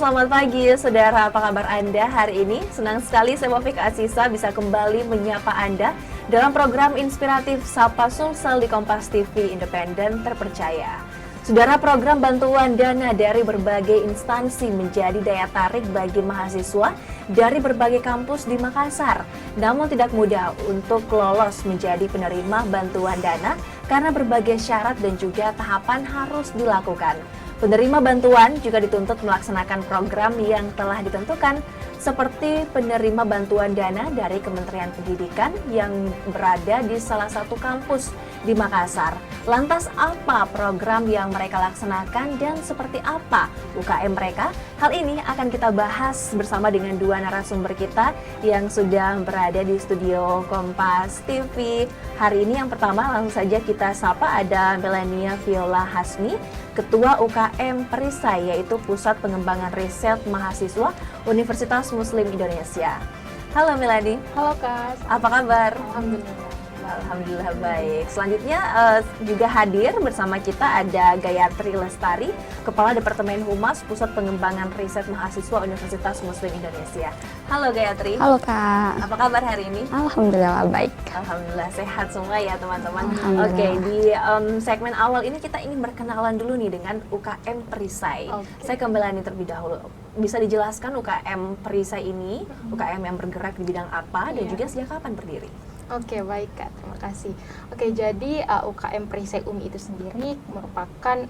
selamat pagi saudara, apa kabar Anda hari ini? Senang sekali saya Wafik Asisa bisa kembali menyapa Anda dalam program inspiratif Sapa Sulsel di Kompas TV Independen Terpercaya. Saudara, program bantuan dana dari berbagai instansi menjadi daya tarik bagi mahasiswa dari berbagai kampus di Makassar. Namun tidak mudah untuk lolos menjadi penerima bantuan dana karena berbagai syarat dan juga tahapan harus dilakukan. Penerima bantuan juga dituntut melaksanakan program yang telah ditentukan, seperti penerima bantuan dana dari Kementerian Pendidikan yang berada di salah satu kampus di Makassar. Lantas apa program yang mereka laksanakan dan seperti apa UKM mereka? Hal ini akan kita bahas bersama dengan dua narasumber kita yang sudah berada di studio Kompas TV. Hari ini yang pertama langsung saja kita sapa, ada Melania Viola Hasmi, Ketua UKM Perisai, yaitu Pusat Pengembangan Riset Mahasiswa Universitas Muslim Indonesia. Halo Melani. Halo Kak. Apa kabar? Alhamdulillah. Alhamdulillah baik. Selanjutnya juga hadir bersama kita ada Gayatri Lestari, Kepala Departemen Humas Pusat Pengembangan Riset Mahasiswa Universitas Muslim Indonesia. Halo Gayatri. Halo Kak. Apa kabar hari ini? Alhamdulillah baik. Alhamdulillah sehat semua ya teman-teman. Alhamdulillah. Oke, di segmen awal ini kita ingin berkenalan dulu nih dengan UKM Perisai. Saya ke Melani terlebih dahulu. Bisa dijelaskan UKM Perisai ini, UKM yang bergerak di bidang apa dan juga sejak kapan berdiri? Oke, baik Kak, terima kasih. Oke, jadi UKM Perisai UMI itu sendiri merupakan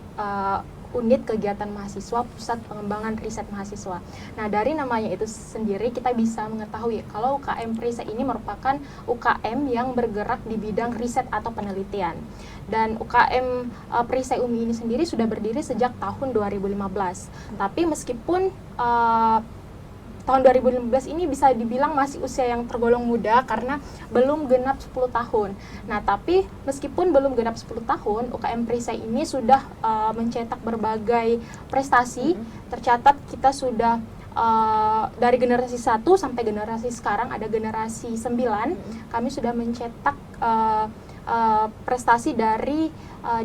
unit kegiatan mahasiswa Pusat Pengembangan Riset Mahasiswa. Nah, dari namanya itu sendiri kita bisa mengetahui kalau UKM Perisai ini merupakan UKM yang bergerak di bidang riset atau penelitian. Dan UKM Perisai UMI ini sendiri sudah berdiri sejak tahun 2015. Tapi meskipun tahun 2015 ini bisa dibilang masih usia yang tergolong muda karena belum genap 10 tahun. Nah, tapi meskipun belum genap 10 tahun, UKM Perisai ini sudah mencetak berbagai prestasi. Tercatat kita sudah dari generasi 1 sampai generasi sekarang ada generasi 9, kami sudah mencetak prestasi dari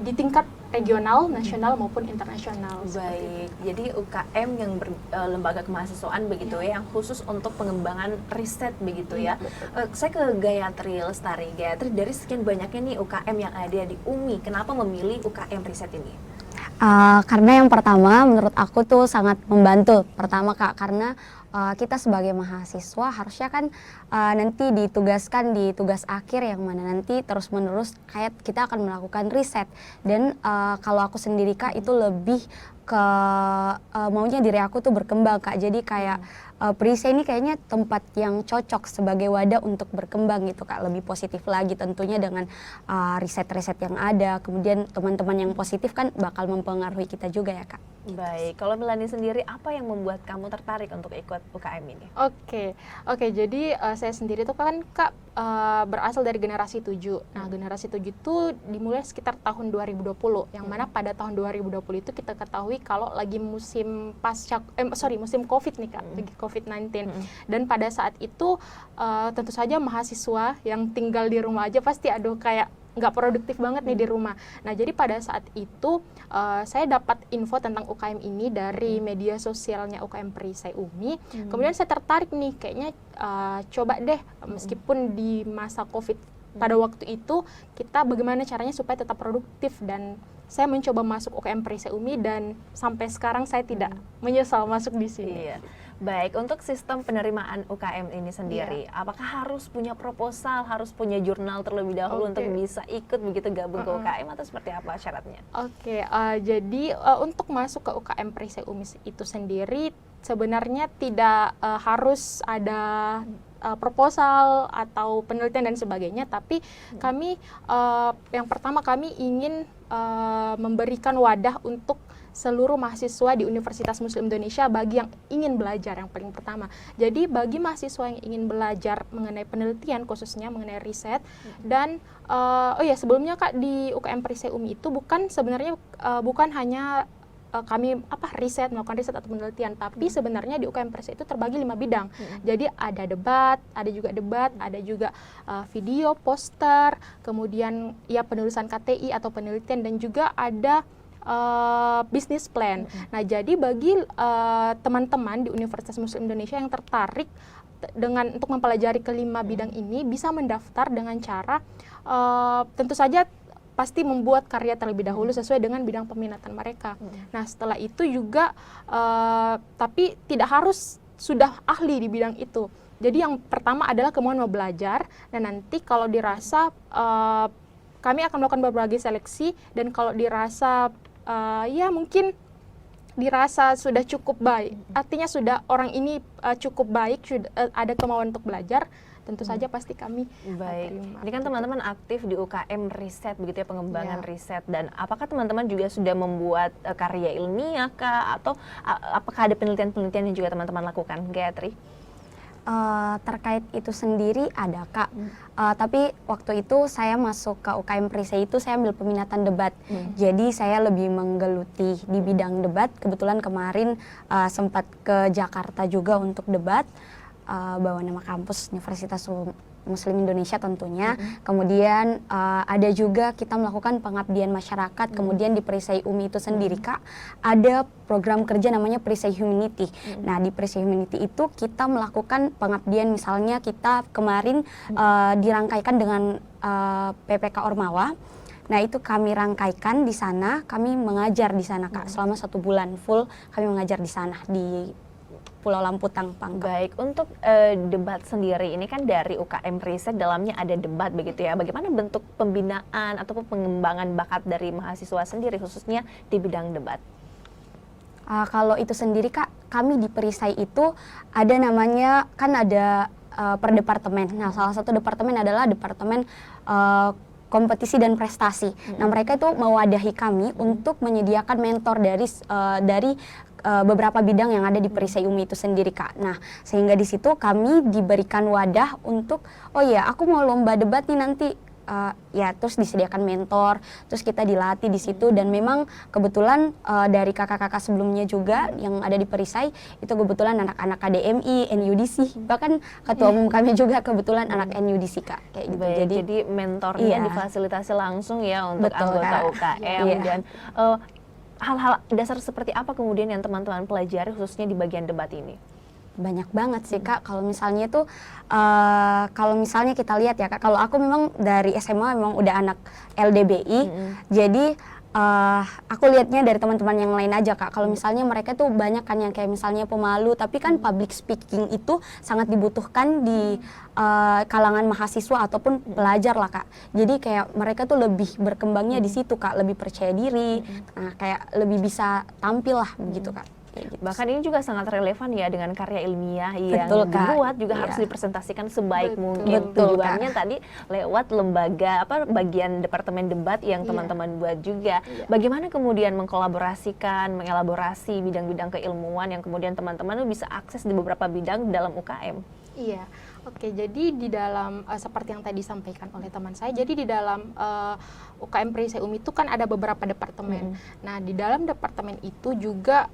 di tingkat regional, nasional maupun internasional. Baik, jadi UKM yang lembaga kemahasiswaan begitu ya, yang khusus untuk pengembangan riset begitu ya. Saya ke Gayatri Lestari. Gayatri, dari sekian banyaknya nih UKM yang ada di UMI, kenapa memilih UKM riset ini? Karena yang pertama menurut aku tuh sangat membantu. Pertama Kak, karena kita sebagai mahasiswa harusnya kan nanti ditugaskan di tugas akhir yang mana nanti terus-menerus kayak kita akan melakukan riset. Dan kalau aku sendiri Kak itu lebih ke maunya diri aku tuh berkembang Kak. Jadi kayak Perisai ini kayaknya tempat yang cocok sebagai wadah untuk berkembang gitu Kak. Lebih positif lagi tentunya dengan riset-riset yang ada. Kemudian teman-teman yang positif kan bakal mempengaruhi kita juga ya Kak. Baik, kalau Melani sendiri apa yang membuat kamu tertarik untuk ikut UKM ini? Oke, jadi saya sendiri tuh kan Kak berasal dari generasi 7. Nah, generasi 7 itu dimulai sekitar tahun 2020, yang mana pada tahun 2020 itu kita ketahui kalau lagi musim musim Covid nih Kak, lagi COVID-19. Dan pada saat itu tentu saja mahasiswa yang tinggal di rumah aja pasti aduh kayak nggak produktif banget nih di rumah. Nah, jadi pada saat itu saya dapat info tentang UKM ini dari media sosialnya UKM Perisai UMI. Kemudian saya tertarik nih, kayaknya coba deh meskipun di masa COVID pada waktu itu kita bagaimana caranya supaya tetap produktif, dan saya mencoba masuk UKM Perisai UMI dan sampai sekarang saya tidak menyesal masuk di sini. Iya. Baik, untuk sistem penerimaan UKM ini sendiri, apakah harus punya proposal, harus punya jurnal terlebih dahulu untuk bisa ikut begitu gabung ke UKM, atau seperti apa syaratnya? Oke, jadi untuk masuk ke UKM Perisai UMI itu sendiri sebenarnya tidak harus ada proposal atau penelitian dan sebagainya, tapi kami yang pertama kami ingin memberikan wadah untuk seluruh mahasiswa di Universitas Muslim Indonesia bagi yang ingin belajar, yang paling pertama. Jadi bagi mahasiswa yang ingin belajar mengenai penelitian, khususnya mengenai riset, dan sebelumnya Kak di UKM Perisai UMI itu sebenarnya bukan hanya kami melakukan riset atau penelitian, tapi sebenarnya di UKM Perisai itu terbagi 5 bidang. Jadi ada debat, ada juga video, poster, kemudian ya penulisan KTI atau penelitian, dan juga ada bisnis plan. Nah, jadi bagi teman-teman di Universitas Muslim Indonesia yang tertarik dengan untuk mempelajari kelima bidang ini bisa mendaftar dengan cara tentu saja pasti membuat karya terlebih dahulu sesuai dengan bidang peminatan mereka. Nah, setelah itu juga tapi tidak harus sudah ahli di bidang itu. Jadi yang pertama adalah kemauan mau belajar, dan nanti kalau dirasa kami akan melakukan berbagai seleksi, dan kalau dirasa ya mungkin dirasa sudah cukup baik, artinya sudah orang ini cukup baik, sudah ada kemauan untuk belajar, tentu saja pasti kami terima. Ini kan teman-teman aktif di UKM riset begitu ya, pengembangan Ya. riset, dan apakah teman-teman juga sudah membuat karya ilmiah kah, atau apakah ada penelitian-penelitian yang juga teman-teman lakukan, Gayatri? Terkait itu sendiri ada Kak, tapi waktu itu saya masuk ke UKM Perisai itu saya ambil peminatan debat, jadi saya lebih menggeluti di bidang debat. Kebetulan kemarin sempat ke Jakarta juga untuk debat, bawa nama kampus Universitas Muslim Indonesia tentunya. Kemudian ada juga kita melakukan pengabdian masyarakat. Kemudian di Perisai UMI itu sendiri Kak, ada program kerja namanya Perisai Humanity. Nah, di Perisai Humanity itu kita melakukan pengabdian, misalnya kita kemarin dirangkaikan dengan PPK Ormawa. Nah, itu kami rangkaikan di sana, kami mengajar di sana Kak, selama 1 bulan full kami mengajar di sana di Pulau Lamputang, Pangkep. Baik, untuk debat sendiri ini kan dari UKM riset dalamnya ada debat begitu ya. Bagaimana bentuk pembinaan ataupun pengembangan bakat dari mahasiswa sendiri khususnya di bidang debat? Kalau itu sendiri Kak, kami di Perisai itu ada namanya, kan ada per departemen. Nah, salah satu departemen adalah departemen kompetisi dan prestasi. Nah, mereka itu mewadahi kami untuk menyediakan mentor dari beberapa bidang yang ada di Perisai UMI itu sendiri Kak. Nah, sehingga di situ kami diberikan wadah untuk, oh ya aku mau lomba debat nih nanti, ya terus disediakan mentor, terus kita dilatih di situ. Dan memang kebetulan dari kakak-kakak sebelumnya juga yang ada di Perisai itu kebetulan anak-anak KDMI, NUDC, bahkan ketua umum kami juga kebetulan anak NUDC Kak, kayak gitu. Baik, jadi mentornya Iya. difasilitasi langsung ya untuk Betul, anggota Kak. UKM. Iya. Dan hal-hal dasar seperti apa kemudian yang teman-teman pelajari khususnya di bagian debat ini? Banyak banget sih Kak. Kalau misalnya itu kalau misalnya kita lihat ya Kak, kalau aku memang dari SMA memang udah anak LDBI, jadi aku lihatnya dari teman-teman yang lain aja Kak. Kalau misalnya mereka tuh banyak kan yang kayak misalnya pemalu, tapi kan public speaking itu sangat dibutuhkan di kalangan mahasiswa ataupun pelajar lah Kak. Jadi kayak mereka tuh lebih berkembangnya di situ Kak, lebih percaya diri, nah, kayak lebih bisa tampil lah begitu Kak. Kayak gitu. Bahkan ini juga sangat relevan ya dengan karya ilmiah yang Betul, Kak. dibuat juga harus Iya. dipresentasikan sebaik Betul. mungkin. Betul, Tujuannya Kak. tadi lewat lembaga bagian departemen debat yang Iya. teman-teman buat juga. Iya. Bagaimana kemudian mengkolaborasikan, mengelaborasi bidang-bidang keilmuan yang kemudian teman-teman tuh bisa akses di beberapa bidang dalam UKM? Iya, oke. Jadi di dalam seperti yang tadi disampaikan oleh teman saya, jadi di dalam UKM Perisai UMI itu kan ada beberapa departemen. Nah, di dalam departemen itu juga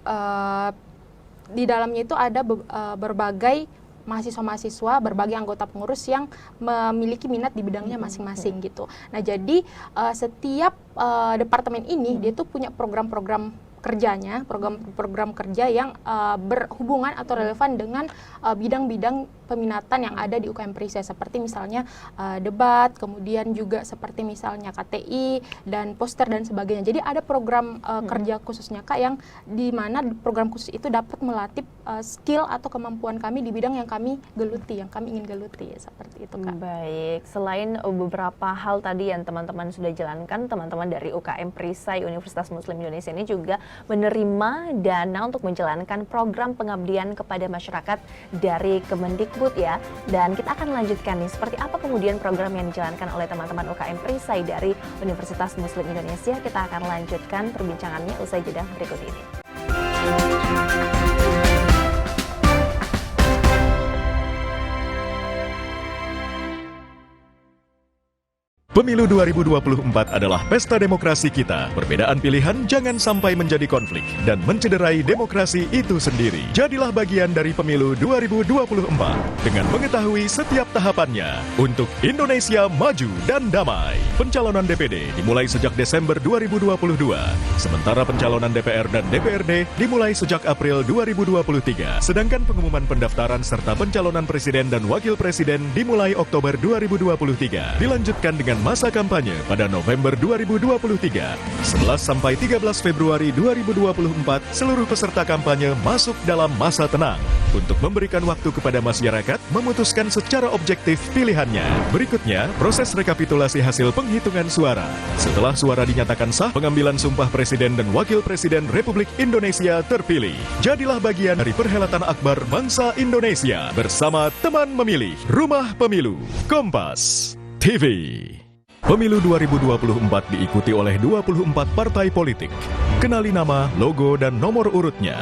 di dalamnya itu ada berbagai mahasiswa-mahasiswa, berbagai anggota pengurus yang memiliki minat di bidangnya masing-masing gitu. Nah, jadi setiap departemen ini dia tuh punya program-program kerjanya, program kerja yang berhubungan atau relevan dengan bidang-bidang peminatan yang ada di UKM Perisai, seperti misalnya debat, kemudian juga seperti misalnya KTI dan poster dan sebagainya. Jadi ada program kerja khususnya Kak, yang di mana program khusus itu dapat melatih skill atau kemampuan kami di bidang yang kami geluti, yang kami ingin geluti, seperti itu Kak. Baik, selain beberapa hal tadi yang teman-teman sudah jalankan, teman-teman dari UKM Perisai Universitas Muslim Indonesia ini juga menerima dana untuk menjalankan program pengabdian kepada masyarakat dari Kemendikbud ya. Dan kita akan lanjutkan nih, seperti apa kemudian program yang dijalankan oleh teman-teman UKM Perisai dari Universitas Muslim Indonesia. Kita akan lanjutkan perbincangannya usai jeda berikut ini. Pemilu 2024 adalah pesta demokrasi kita. Perbedaan pilihan jangan sampai menjadi konflik dan mencederai demokrasi itu sendiri. Jadilah bagian dari Pemilu 2024 dengan mengetahui setiap tahapannya untuk Indonesia maju dan damai. Pencalonan DPD dimulai sejak Desember 2022, sementara pencalonan DPR dan DPRD dimulai sejak April 2023. Sedangkan pengumuman pendaftaran serta pencalonan presiden dan wakil presiden dimulai Oktober 2023. Dilanjutkan dengan masa kampanye pada November 2023. 11 sampai 13 Februari 2024, seluruh peserta kampanye masuk dalam masa tenang untuk memberikan waktu kepada masyarakat memutuskan secara objektif pilihannya. Berikutnya, proses rekapitulasi hasil penghitungan suara. Setelah suara dinyatakan sah, pengambilan sumpah Presiden dan Wakil Presiden Republik Indonesia terpilih. Jadilah bagian dari perhelatan akbar bangsa Indonesia bersama teman memilih Rumah Pemilu Kompas TV. Pemilu 2024 diikuti oleh 24 partai politik. Kenali nama, logo, dan nomor urutnya.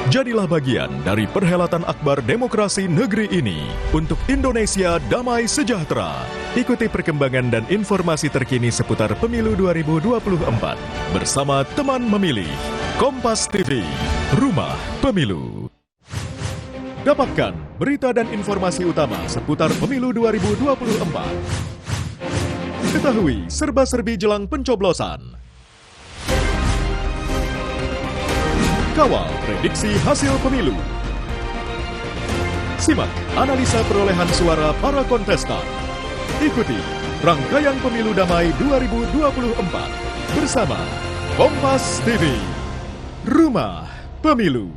Jadilah bagian dari perhelatan akbar demokrasi negeri ini untuk Indonesia damai sejahtera. Ikuti perkembangan dan informasi terkini seputar Pemilu 2024 bersama teman memilih Kompas TV, Rumah Pemilu. Dapatkan berita dan informasi utama seputar Pemilu 2024. Ketahui serba-serbi jelang pencoblosan. Kawal prediksi hasil pemilu. Simak analisa perolehan suara para kontestan. Ikuti rangkaian Pemilu Damai 2024 bersama Kompas TV, Rumah Pemilu.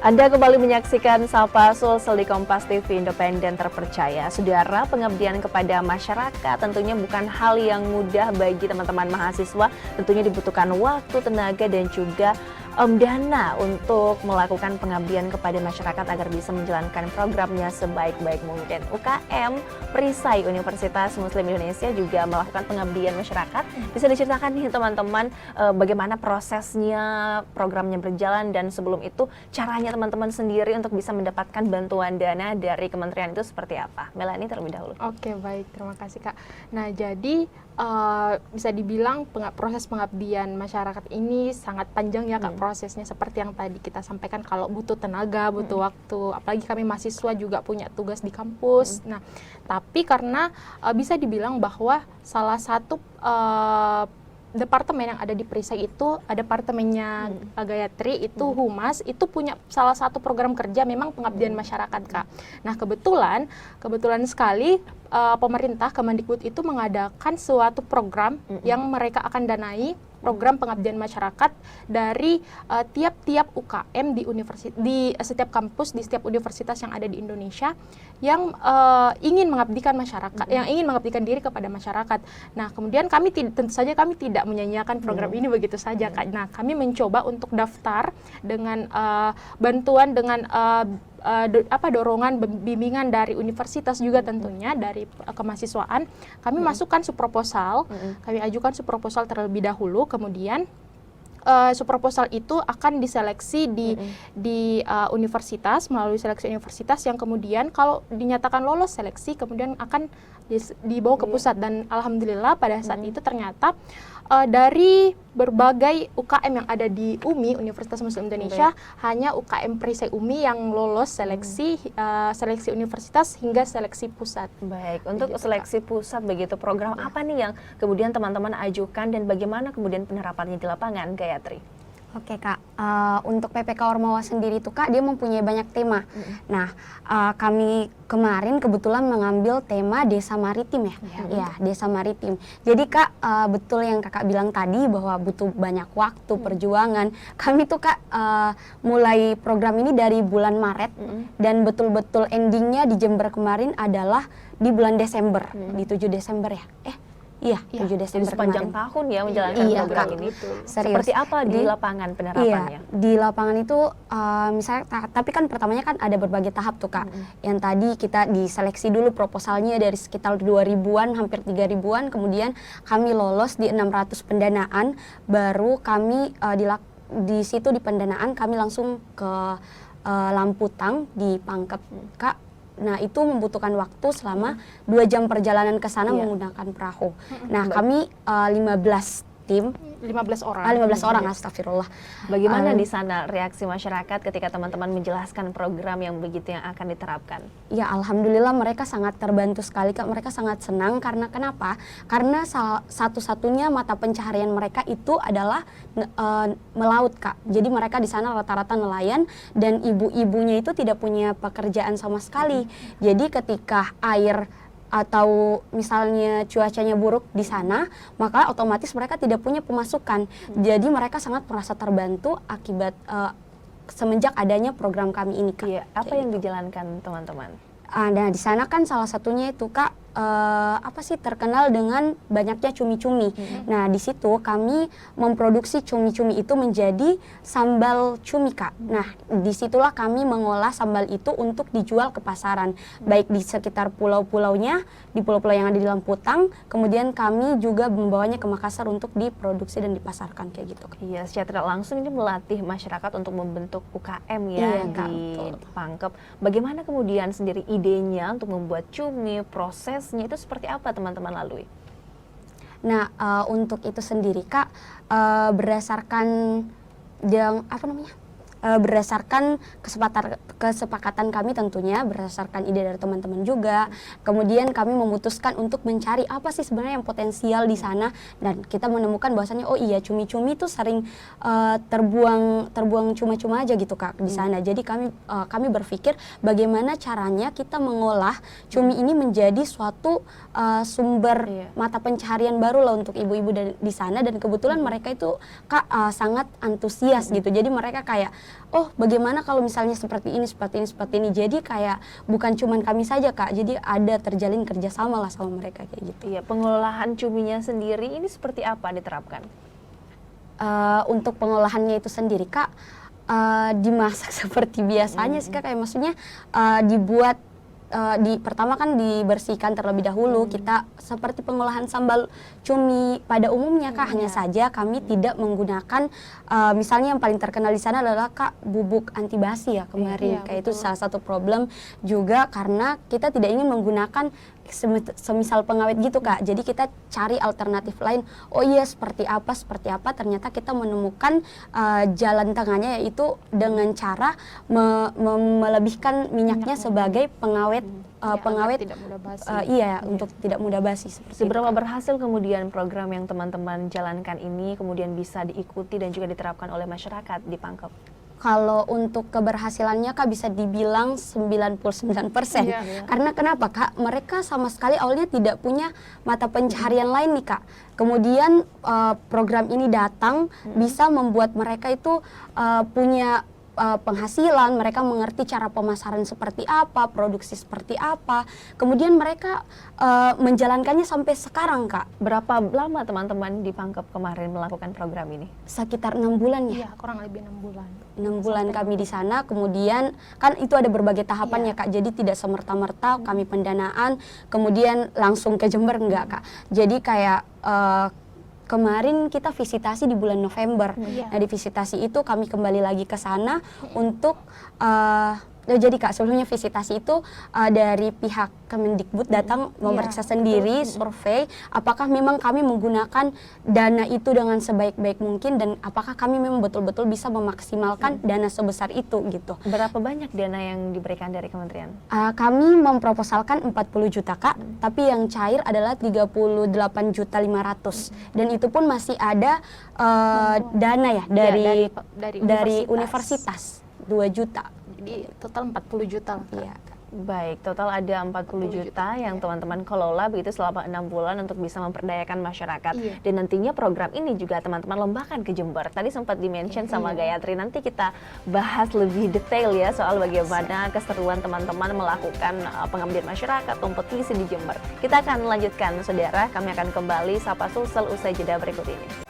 Anda kembali menyaksikan Sapa Sulsel di Kompas TV Independen Terpercaya. Saudara, pengabdian kepada masyarakat tentunya bukan hal yang mudah bagi teman-teman mahasiswa. Tentunya dibutuhkan waktu, tenaga, dan juga dana untuk melakukan pengabdian kepada masyarakat agar bisa menjalankan programnya sebaik-baik mungkin. UKM Perisai Universitas Muslim Indonesia juga melakukan pengabdian masyarakat. Bisa diceritakan nih teman-teman bagaimana prosesnya, programnya berjalan, dan sebelum itu caranya teman-teman sendiri untuk bisa mendapatkan bantuan dana dari kementerian itu seperti apa? Melanie terlebih dahulu. Oke, baik, terima kasih Kak. Nah, jadi bisa dibilang proses pengabdian masyarakat ini sangat panjang ya Kak, prosesnya seperti yang tadi kita sampaikan, kalau butuh tenaga, butuh waktu, apalagi kami mahasiswa juga punya tugas di kampus. Nah, tapi karena bisa dibilang bahwa salah satu departemen yang ada di Perisai itu, departemennya Gayatri itu Humas, itu punya salah satu program kerja memang pengabdian masyarakat Kak. Nah, kebetulan sekali pemerintah Kemendikbud itu mengadakan suatu program yang mereka akan danai, program pengabdian masyarakat dari tiap-tiap UKM di setiap kampus, di setiap universitas yang ada di Indonesia yang ingin mengabdikan masyarakat, yang ingin mengabdikan diri kepada masyarakat. Nah, kemudian tentu saja kami tidak menyanyiakan program ini begitu saja Kak. Nah, kami mencoba untuk daftar dengan bantuan, dengan dorongan bimbingan dari universitas juga tentunya dari kemahasiswaan. Kami masukkan subproposal, kami ajukan subproposal terlebih dahulu, kemudian subproposal itu akan diseleksi di universitas, melalui seleksi universitas yang kemudian kalau dinyatakan lolos seleksi kemudian akan dibawa ke pusat. Dan alhamdulillah pada saat itu ternyata dari berbagai UKM yang ada di UMI, Universitas Muslim Indonesia, hanya UKM Perisai UMI yang lolos seleksi universitas hingga seleksi pusat. Baik, untuk seleksi pusat begitu, program apa nih yang kemudian teman-teman ajukan dan bagaimana kemudian penerapannya di lapangan, Gayatri? Oke Kak, untuk PPK Ormawa sendiri itu Kak, dia mempunyai banyak tema. Nah, kami kemarin kebetulan mengambil tema desa maritim ya, desa maritim. Jadi Kak, betul yang Kakak bilang tadi bahwa butuh banyak waktu, perjuangan. Kami tuh Kak, mulai program ini dari bulan Maret dan betul-betul endingnya di Jember kemarin adalah di bulan Desember, di 7 Desember ya. Iya, Iya, 7 Jadi Desember sepanjang kemarin. tahun ya menjalankan Iya, program Kak. ini. Serius. Seperti apa di Di- lapangan penerapannya? Iya, di lapangan itu misalnya, tapi kan pertamanya kan ada berbagai tahap tuh Kak. Yang tadi kita diseleksi dulu proposalnya dari sekitar 2.000-an, hampir 3.000-an, kemudian kami lolos di 600 pendanaan, baru kami di situ di pendanaan kami langsung ke Lamputang di Pangkep Kak. Nah itu membutuhkan waktu selama 2 jam perjalanan ke sana Iya. menggunakan perahu. Nah kami 15 tim, 15 orang. 15 orang, astagfirullah. Bagaimana di sana reaksi masyarakat ketika teman-teman menjelaskan program yang begitu yang akan diterapkan? Ya alhamdulillah mereka sangat terbantu sekali Kak, mereka sangat senang karena kenapa? Karena satu-satunya mata pencaharian mereka itu adalah melaut Kak. Jadi mereka di sana rata-rata nelayan dan ibu-ibunya itu tidak punya pekerjaan sama sekali. Jadi ketika air atau misalnya cuacanya buruk di sana, maka otomatis mereka tidak punya pemasukan. Jadi mereka sangat merasa terbantu akibat semenjak adanya program kami ini Kak. Iya, apa yang dijalankan teman-teman? Nah di sana kan salah satunya itu Kak terkenal dengan banyaknya cumi-cumi. Nah di situ kami memproduksi cumi-cumi itu menjadi sambal cumi Kak. Nah disitulah kami mengolah sambal itu untuk dijual ke pasaran, baik di sekitar pulau-pulaunya, di pulau-pulau yang ada di Lamputang. Kemudian kami juga membawanya ke Makassar untuk diproduksi dan dipasarkan kayak gitu Kak. Iya, secara tidak langsung ini melatih masyarakat untuk membentuk UKM ya Iya, Kak, di betul. Pangkep. Bagaimana kemudian sendiri idenya untuk membuat cumi, prosesnya itu seperti apa teman-teman lalui? Nah untuk itu sendiri Kak, berdasarkan berdasarkan kesepakatan kami tentunya, berdasarkan ide dari teman-teman juga. Kemudian kami memutuskan untuk mencari apa sih sebenarnya yang potensial di sana, dan kita menemukan bahwasannya oh iya cumi-cumi itu sering terbuang cuma-cuma aja gitu Kak di sana. Jadi kami berpikir bagaimana caranya kita mengolah cumi ini menjadi suatu sumber mata pencaharian baru lah untuk ibu-ibu di sana, dan kebetulan mereka itu Kak sangat antusias gitu. Jadi mereka kayak oh bagaimana kalau misalnya seperti ini. Jadi kayak bukan cuman kami saja Kak, jadi ada terjalin kerjasama lah sama mereka kayak gitu. Iya, pengolahan cuminya sendiri ini seperti apa diterapkan? Untuk pengolahannya itu sendiri Kak, dimasak seperti biasanya sih Kak, kayak maksudnya dibuat pertama kan dibersihkan terlebih dahulu. Kita seperti pengolahan sambal cumi pada umumnya Kak, hanya saja kami tidak menggunakan misalnya yang paling terkenal di sana adalah Kak bubuk anti basi ya kemarin. Iya, Kayak itu betul. salah satu problem juga karena kita tidak ingin menggunakan semisal pengawet gitu Kak. Jadi kita cari alternatif lain. Oh iya seperti apa ternyata kita menemukan jalan tengahnya, yaitu dengan cara melebihkan minyaknya sebagai pengawet Agar tidak mudah basi. untuk tidak mudah basi seperti Seberapa itu. berhasil kemudian program yang teman-teman jalankan ini kemudian bisa diikuti dan juga diterapkan oleh masyarakat di Pangkep? Kalau untuk keberhasilannya Kak bisa dibilang 99%. Iya. Karena kenapa Kak? Mereka sama sekali awalnya tidak punya mata pencaharian lain nih Kak. Kemudian program ini datang bisa membuat mereka itu punya penghasilan, mereka mengerti cara pemasaran seperti apa, produksi seperti apa. Kemudian mereka menjalankannya sampai sekarang Kak. Berapa lama teman-teman di Pangkep kemarin melakukan program ini? Sekitar 6 bulan ya. Iya, kurang lebih 6 bulan. 6 bulan kami di sana, kemudian kan itu ada berbagai tahapan ya Kak, jadi tidak semerta-merta kami pendanaan kemudian langsung ke Jember, enggak Kak. Jadi kayak kemarin kita visitasi di bulan November. Nah di visitasi itu kami kembali lagi ke sana untuk jadi Kak, sebelumnya visitasi itu dari pihak Kemendikbud datang memeriksa sendiri, survei apakah memang kami menggunakan dana itu dengan sebaik-baik mungkin dan apakah kami memang betul-betul bisa memaksimalkan dana sebesar itu gitu. Berapa banyak dana yang diberikan dari kementerian? Kami memproposalkan 40 juta Kak, tapi yang cair adalah 38.500.000 dan itu pun masih ada dana ya dari universitas 2 juta. Jadi total 40 juta lah, Kak. Iya. Baik, total ada 40 juta yang teman-teman kelola begitu selama 6 bulan untuk bisa memperdayakan masyarakat. Iya. Dan nantinya program ini juga teman-teman lombakan ke Jember. Tadi sempat di-mention sama Gayatri, nanti kita bahas lebih detail ya soal bagaimana keseruan teman-teman melakukan pengabdian masyarakat, kompetisi di Jember. Kita akan lanjutkan, saudara. Kami akan kembali Sapa Sulsel usai jeda berikut ini.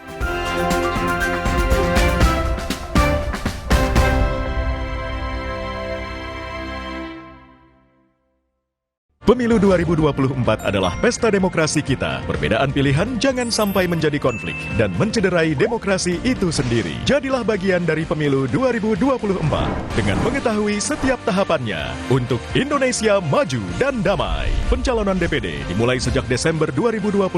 Pemilu 2024 adalah pesta demokrasi kita. Perbedaan pilihan jangan sampai menjadi konflik dan mencederai demokrasi itu sendiri. Jadilah bagian dari pemilu 2024 dengan mengetahui setiap tahapannya untuk Indonesia maju dan damai. Pencalonan DPD dimulai sejak Desember 2022,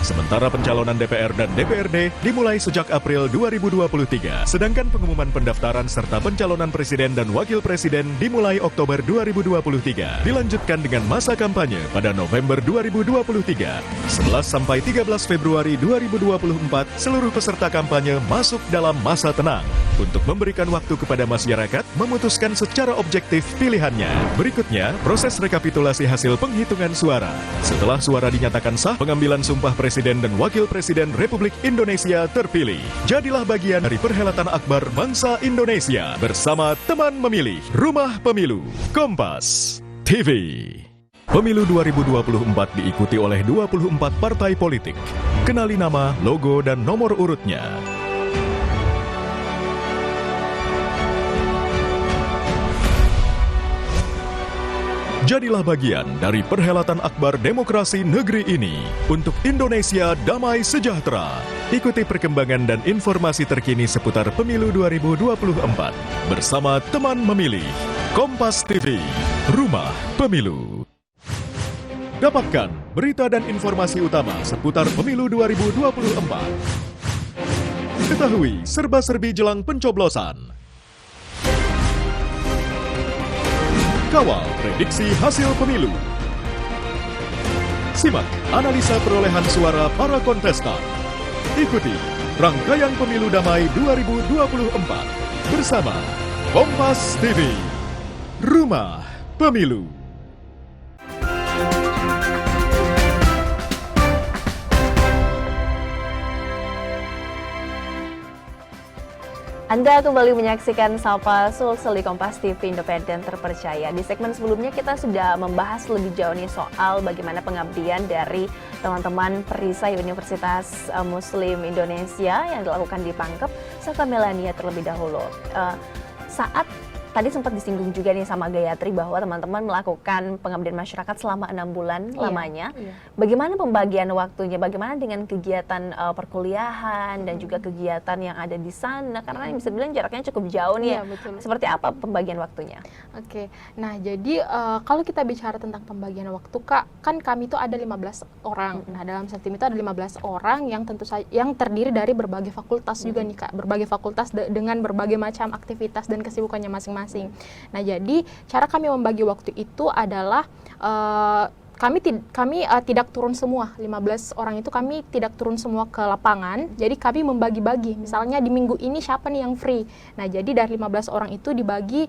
sementara pencalonan DPR dan DPRD dimulai sejak April 2023. Sedangkan pengumuman pendaftaran serta pencalonan presiden dan wakil presiden dimulai Oktober 2023. Dilanjutkan dengan masa kampanye pada November 2023. 11 sampai 13 Februari 2024, seluruh peserta kampanye masuk dalam masa tenang untuk memberikan waktu kepada masyarakat memutuskan secara objektif pilihannya. Berikutnya, proses rekapitulasi hasil penghitungan suara. Setelah suara dinyatakan sah, pengambilan sumpah Presiden dan Wakil Presiden Republik Indonesia terpilih. Jadilah bagian dari perhelatan akbar bangsa Indonesia bersama teman memilih Rumah Pemilu Kompas TV. Pemilu 2024 diikuti oleh 24 partai politik. Kenali nama, logo, dan nomor urutnya. Jadilah bagian dari perhelatan akbar demokrasi negeri ini untuk Indonesia damai sejahtera. Ikuti perkembangan dan informasi terkini seputar Pemilu 2024 bersama teman memilih Kompas TV, Rumah Pemilu. Dapatkan berita dan informasi utama seputar Pemilu 2024. Ketahui serba-serbi jelang pencoblosan. Kawal prediksi hasil pemilu. Simak analisa perolehan suara para kontestan. Ikuti rangkaian Pemilu Damai 2024 bersama Kompas TV, Rumah Pemilu. Anda kembali menyaksikan Sapa Sulsel di Kompas TV Independen Terpercaya. Di segmen sebelumnya kita sudah membahas lebih jauh nih soal bagaimana pengabdian dari teman-teman perisai Universitas Muslim Indonesia yang dilakukan di Pangkep. Saka Melania terlebih dahulu. Saat tadi sempat disinggung juga nih sama Gayatri bahwa teman-teman melakukan pengabdian masyarakat selama 6 bulan lamanya. Bagaimana pembagian waktunya? Bagaimana dengan kegiatan perkuliahan dan juga kegiatan yang ada di sana? Karena bisa bilang jaraknya cukup jauh nih ya. Betul. Seperti apa pembagian waktunya? Oke, nah jadi kalau kita bicara tentang pembagian waktu, Kak, kan kami itu ada 15 orang. Nah, dalam satu tim itu ada 15 orang yang tentu saja yang terdiri dari berbagai fakultas juga nih, Kak. Berbagai fakultas dengan berbagai macam aktivitas dan kesibukannya masing-masing. Nah, jadi cara kami membagi waktu itu adalah kami tidak turun semua, 15 orang itu kami tidak turun semua ke lapangan, jadi kami membagi-bagi, misalnya di minggu ini siapa nih yang free. Nah, jadi dari 15 orang itu dibagi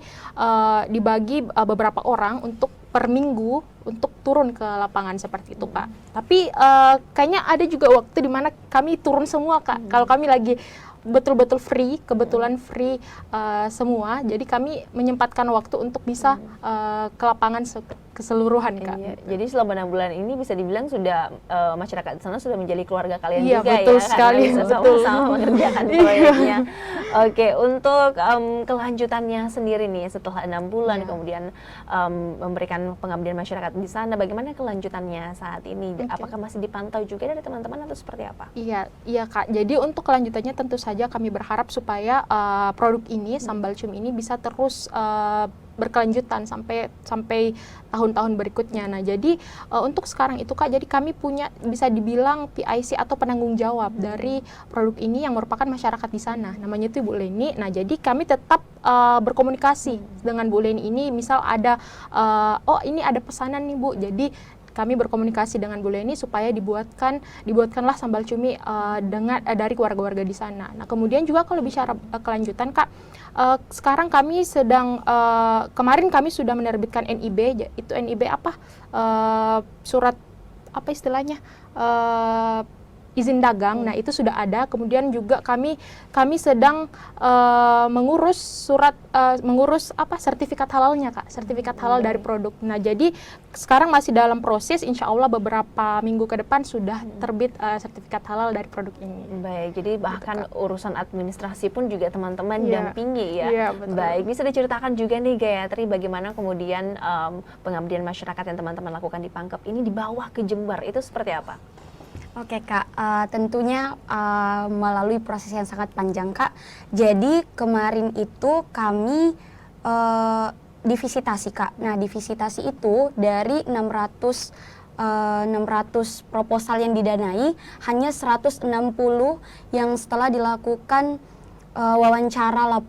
beberapa orang untuk per minggu untuk turun ke lapangan seperti itu, Kak. Tapi kayaknya ada juga waktu di mana kami turun semua, Kak. Kalau kami lagi betul-betul free, kebetulan free semua, jadi kami menyempatkan waktu untuk bisa ke lapangan keseluruhan, Kak. Iya, jadi selama 6 bulan ini bisa dibilang sudah masyarakat di sana sudah menjadi keluarga kalian Iya, juga betul ya, sekali, karena bisa sama-sama mengerjakan proyeknya. Oke, untuk kelanjutannya sendiri nih setelah 6 bulan kemudian memberikan pengabdian masyarakat di sana, bagaimana kelanjutannya saat ini? Apakah masih dipantau juga dari teman-teman atau seperti apa? Iya, Kak. Jadi untuk kelanjutannya tentu saja kami berharap supaya produk ini, sambal cum ini bisa terus berkelanjutan sampai tahun-tahun berikutnya. Nah, jadi untuk sekarang itu, Kak, jadi kami punya bisa dibilang PIC atau penanggung jawab dari produk ini yang merupakan masyarakat di sana. Namanya itu Bu Leni. Nah, jadi kami tetap berkomunikasi dengan Bu Leni ini. Misal ada, oh ini ada pesanan nih Bu. Jadi kami berkomunikasi dengan Bu Leni supaya dibuatkanlah sambal cumi dari keluarga-warga di sana. Nah, kemudian juga kalau bicara kelanjutan, Kak, sekarang kami sedang kemarin kami sudah menerbitkan NIB. Itu NIB apa? Surat apa istilahnya? Izin dagang. Nah, itu sudah ada. Kemudian juga kami sedang mengurus sertifikat halalnya, Kak, sertifikat halal dari produk. Nah, jadi sekarang masih dalam proses, insya Allah beberapa minggu ke depan sudah terbit sertifikat halal dari produk ini. Baik, jadi bahkan Kak. urusan administrasi pun juga teman-teman dampingi ya. Iya, betul. Baik, bisa diceritakan juga nih Gayatri, bagaimana kemudian pengabdian masyarakat yang teman-teman lakukan di Pangkep ini dibawa ke Jember, itu seperti apa? Oke Kak, tentunya melalui proses yang sangat panjang Kak. Jadi kemarin itu kami divisitasi Kak. Nah, divisitasi itu dari 600 proposal yang didanai, hanya 160 yang setelah dilakukan wawancara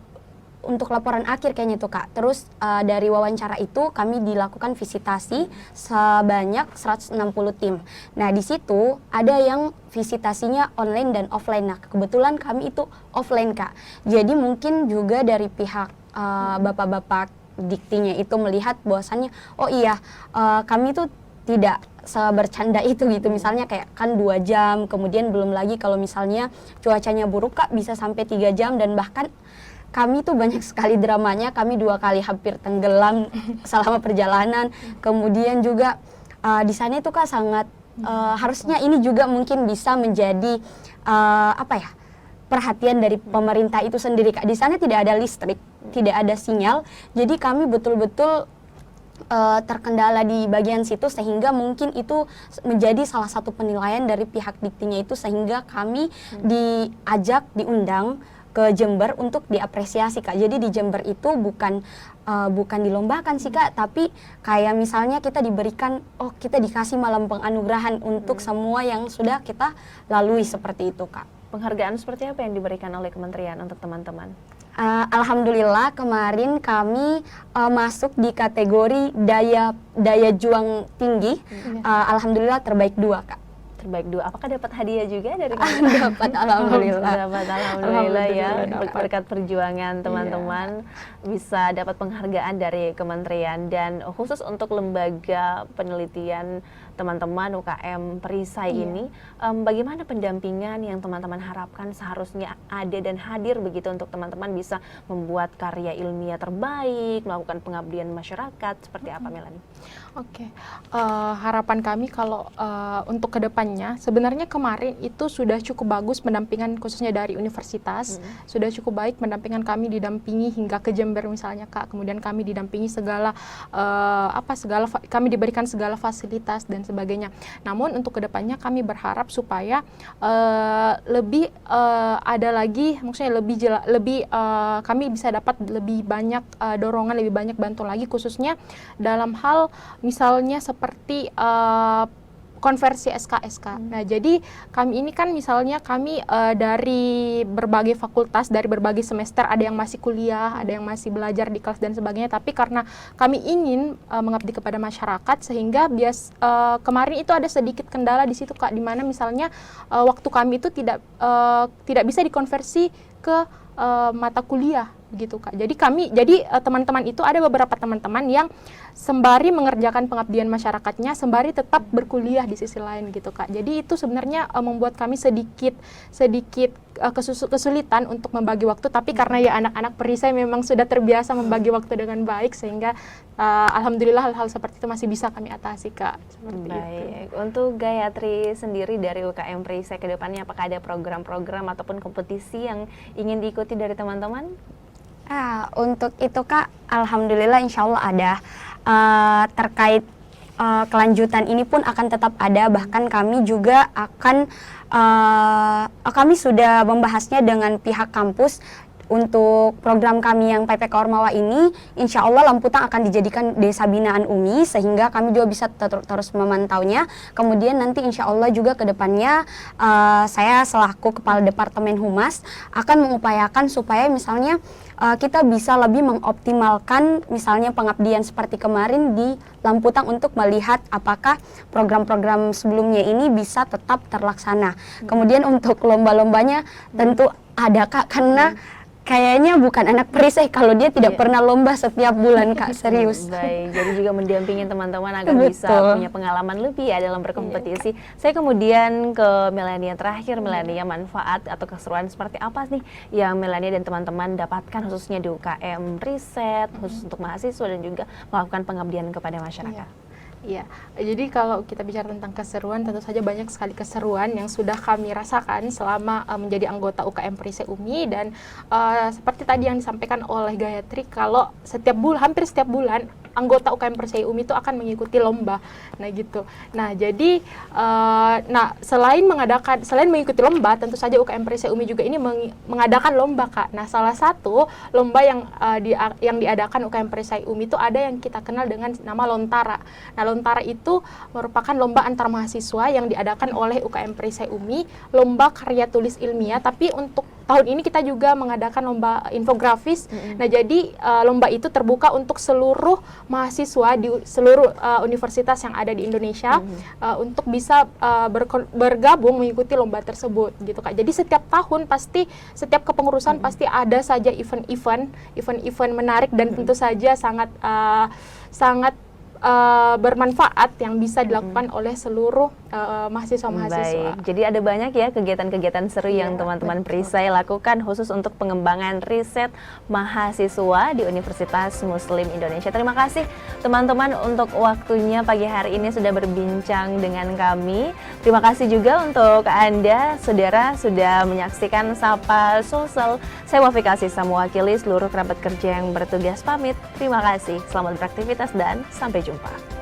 untuk laporan akhir kayaknya tuh Kak. Terus dari wawancara itu kami dilakukan visitasi sebanyak 160 tim. Nah, di situ ada yang visitasinya online dan offline. Nah, kebetulan kami itu offline Kak. Jadi mungkin juga dari pihak bapak-bapak diktinya itu melihat bahwasannya, oh iya, kami tuh tidak sebercanda itu gitu. Misalnya kayak kan 2 jam, kemudian belum lagi kalau misalnya cuacanya buruk Kak bisa sampai 3 jam, dan bahkan kami tuh banyak sekali dramanya. Kami 2 kali hampir tenggelam selama perjalanan. Kemudian juga di sana itu Kak sangat harusnya ini juga mungkin bisa menjadi perhatian dari pemerintah itu sendiri Kak. Di sana tidak ada listrik, tidak ada sinyal. Jadi kami betul-betul terkendala di bagian situ, sehingga mungkin itu menjadi salah satu penilaian dari pihak diktinya itu, sehingga kami diundang ke Jember untuk diapresiasi Kak. Jadi di Jember itu bukan dilombakan sih Kak, tapi kayak misalnya kita diberikan, kita dikasih malam penganugerahan untuk semua yang sudah kita lalui, seperti itu Kak. Penghargaan seperti apa yang diberikan oleh kementerian untuk teman-teman? Alhamdulillah kemarin kami masuk di kategori daya juang tinggi. Alhamdulillah terbaik 2 Kak. Terbaik 2. Apakah dapat hadiah juga dari Dapat alhamdulillah. Dapat alhamdulillah ya. Dapat. Berkat perjuangan teman-teman bisa dapat penghargaan dari kementerian. Dan khusus untuk lembaga penelitian teman-teman UKM Perisai ini, bagaimana pendampingan yang teman-teman harapkan seharusnya ada dan hadir begitu untuk teman-teman bisa membuat karya ilmiah terbaik, melakukan pengabdian masyarakat, seperti apa Melanie? Oke, harapan kami kalau untuk kedepannya, sebenarnya kemarin itu sudah cukup bagus pendampingan khususnya dari universitas, sudah cukup baik pendampingan kami, didampingi hingga ke Jember misalnya Kak, kemudian kami didampingi kami diberikan segala fasilitas dan sebagainya. Namun untuk kedepannya kami berharap supaya lebih ada lagi, maksudnya kami bisa dapat lebih banyak dorongan, lebih banyak bantu lagi, khususnya dalam hal misalnya seperti konversi SKSK. Nah, jadi kami ini kan misalnya kami dari berbagai fakultas, dari berbagai semester, ada yang masih kuliah, ada yang masih belajar di kelas dan sebagainya, tapi karena kami ingin mengabdi kepada masyarakat, sehingga kemarin itu ada sedikit kendala di situ Kak, di mana misalnya waktu kami itu tidak bisa dikonversi ke mata kuliah gitu Kak. Jadi teman-teman itu ada beberapa teman-teman yang sembari mengerjakan pengabdian masyarakatnya, sembari tetap berkuliah di sisi lain gitu Kak. Jadi itu sebenarnya membuat kami sedikit kesulitan untuk membagi waktu, tapi karena ya anak-anak perisai memang sudah terbiasa membagi waktu dengan baik, sehingga alhamdulillah hal-hal seperti itu masih bisa kami atasi Kak. Seperti Baik. itu. Untuk Gayatri sendiri dari UKM Perisai ke depannya, apakah ada program-program ataupun kompetisi yang ingin diikuti dari teman-teman? Untuk itu Kak, alhamdulillah insya Allah ada. Terkait kelanjutan ini pun akan tetap ada, bahkan kami juga akan kami sudah membahasnya dengan pihak kampus. Untuk program kami yang PPK Ormawa ini, insya Allah Lamputang akan dijadikan desa binaan UMI, sehingga kami juga bisa terus memantaunya. Kemudian nanti insya Allah juga ke depannya saya selaku Kepala Departemen Humas akan mengupayakan supaya misalnya kita bisa lebih mengoptimalkan misalnya pengabdian seperti kemarin di Lamputang untuk melihat apakah program-program sebelumnya ini bisa tetap terlaksana. Kemudian untuk lomba-lombanya tentu ada Kak, karena kayaknya bukan anak perisai kalau dia tidak pernah lomba setiap bulan Kak, serius. Baik, jadi juga mendampingi teman-teman agar bisa Betul. punya pengalaman lebih ya dalam berkompetisi. Saya kemudian ke Melania terakhir, Melania, manfaat atau keseruan seperti apa nih yang Melania dan teman-teman dapatkan khususnya di UKM riset, khusus untuk mahasiswa dan juga melakukan pengabdian kepada masyarakat. Iya, jadi kalau kita bicara tentang keseruan, tentu saja banyak sekali keseruan yang sudah kami rasakan selama menjadi anggota UKM Perisai UMI, dan seperti tadi yang disampaikan oleh Gayatri, kalau hampir setiap bulan anggota UKM Perisai UMI itu akan mengikuti lomba. Nah gitu. Nah jadi selain mengikuti lomba, tentu saja UKM Perisai UMI juga ini mengadakan lomba Kak. Nah salah satu lomba yang diadakan UKM Perisai UMI itu ada yang kita kenal dengan nama Lontara. Nah Lontara itu merupakan lomba antar mahasiswa yang diadakan oleh UKM Perisai UMI, lomba karya tulis ilmiah, tapi untuk tahun ini kita juga mengadakan lomba infografis. Nah jadi lomba itu terbuka untuk seluruh mahasiswa di seluruh universitas yang ada di Indonesia untuk bisa bergabung mengikuti lomba tersebut gitu Kak. Jadi setiap tahun pasti, setiap kepengurusan pasti ada saja event menarik dan tentu saja sangat bermanfaat yang bisa dilakukan oleh seluruh mahasiswa-mahasiswa. Baik, jadi ada banyak ya kegiatan-kegiatan seru yang teman-teman Perisai lakukan khusus untuk pengembangan riset mahasiswa di Universitas Muslim Indonesia. Terima kasih teman-teman untuk waktunya pagi hari ini sudah berbincang dengan kami. Terima kasih juga untuk Anda, saudara, sudah menyaksikan Sapa Sulsel. Saya Wafiq Asisa mewakili seluruh kerabat kerja yang bertugas pamit. Terima kasih, selamat beraktivitas dan sampai jumpa.